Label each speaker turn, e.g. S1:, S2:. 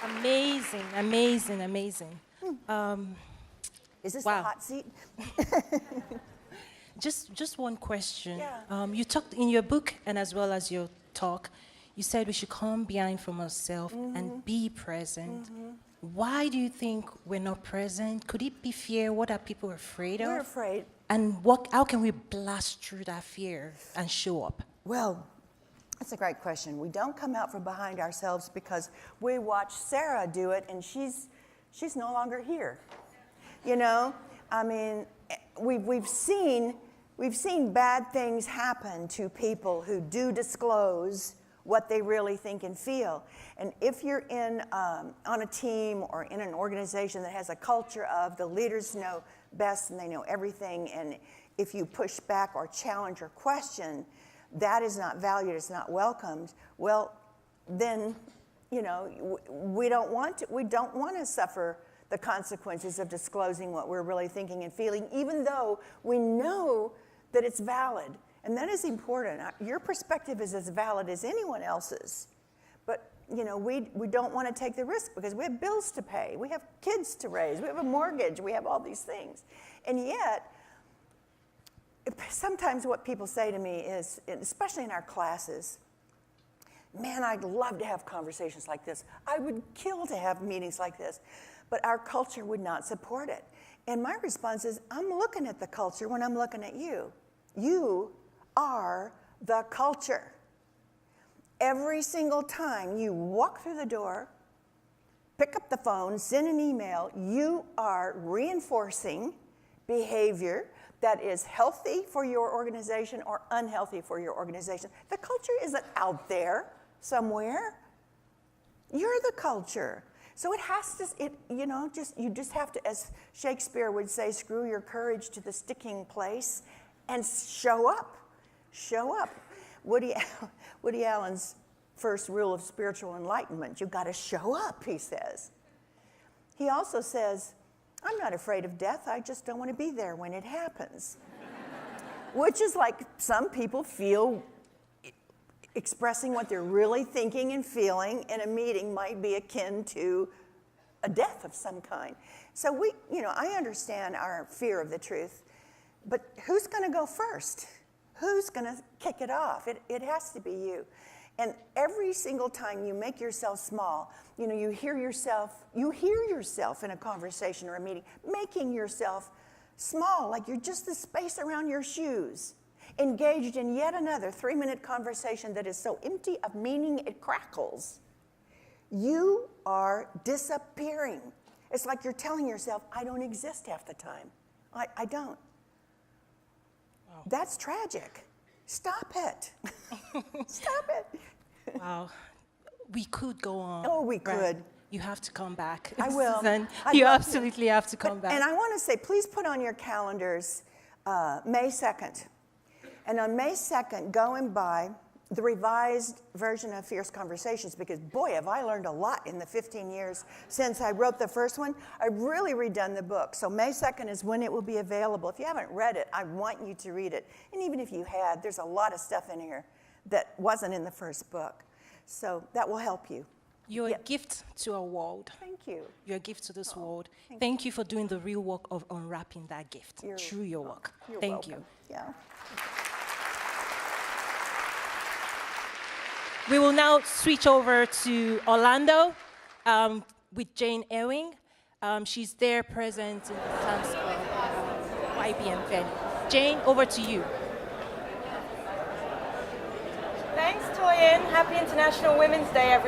S1: Amazing, amazing, amazing.
S2: Is this
S1: Wow.
S2: the hot seat?
S1: Just one question.
S2: Yeah.
S1: You talked in your book and as well as your talk, you said we should come behind from ourselves and be present. Why do you think we're not present? Could it be fear? What are people afraid of?
S2: We're afraid.
S1: And how can we blast through that fear and show up?
S2: Well, that's a great question. We don't come out from behind ourselves because we watch Sarah do it, and she's no longer here. You know, I mean, we've seen bad things happen to people who do disclose what they really think and feel. And if you're on a team or in an organization that has a culture of the leaders know best and they know everything, and if you push back or challenge or question, that is not valued, it's not welcomed, well, then, you know, we don't want to suffer the consequences of disclosing what we're really thinking and feeling, even though we know that it's valid. And that is important. Your perspective is as valid as anyone else's. But, you know, we don't want to take the risk because we have bills to pay. We have kids to raise. We have a mortgage. We have all these things. And yet, sometimes what people say to me is, especially in our classes, man, I'd love to have conversations like this. I would kill to have meetings like this. But our culture would not support it. And my response is, I'm looking at the culture when I'm looking at you. You are the culture. Every single time you walk through the door, pick up the phone, send an email, you are reinforcing behavior that is healthy for your organization or unhealthy for your organization. The culture isn't out there somewhere. You're the culture. So it has to, you just have to, as Shakespeare would say, screw your courage to the sticking place and show up. Show up. Woody Allen's first rule of spiritual enlightenment, you've got to show up, he says. He also says, I'm not afraid of death, I just don't want to be there when it happens. Which is like some people feel expressing what they're really thinking and feeling in a meeting might be akin to a death of some kind. So I understand our fear of the truth, but who's going to go first? Who's going to kick it off? It has to be you. And every single time you make yourself small, you hear yourself in a conversation or a meeting, making yourself small, like you're just the space around your shoes, engaged in yet another 3-minute conversation that is so empty of meaning it crackles. You are disappearing. It's like you're telling yourself, I don't exist half the time. I don't. Wow. That's tragic. Stop it. Stop it.
S1: Wow. We could go on.
S2: Oh, we could.
S1: Right? You have to come back.
S2: I will.
S1: Susan, you absolutely have to come back.
S2: And I want to say, please put on your calendars May 2nd. And on May 2nd, go and buy the revised version of Fierce Conversations, because boy, have I learned a lot in the 15 years since I wrote the first one. I've really redone the book. So May 2nd is when it will be available. If you haven't read it, I want you to read it. And even if you had, there's a lot of stuff in here that wasn't in the first book. So that will help you.
S1: You're a gift to our world.
S2: Thank you.
S1: You're a gift to this world. Thank you for doing the real work of unwrapping that gift through your work. Thank you.
S2: Yeah.
S1: We will now switch over to Orlando with Jane Ewing. She's there present in the Sam's Club YBM venue. Jane, over to you.
S3: Thanks, Toyin. Happy International Women's Day, everyone.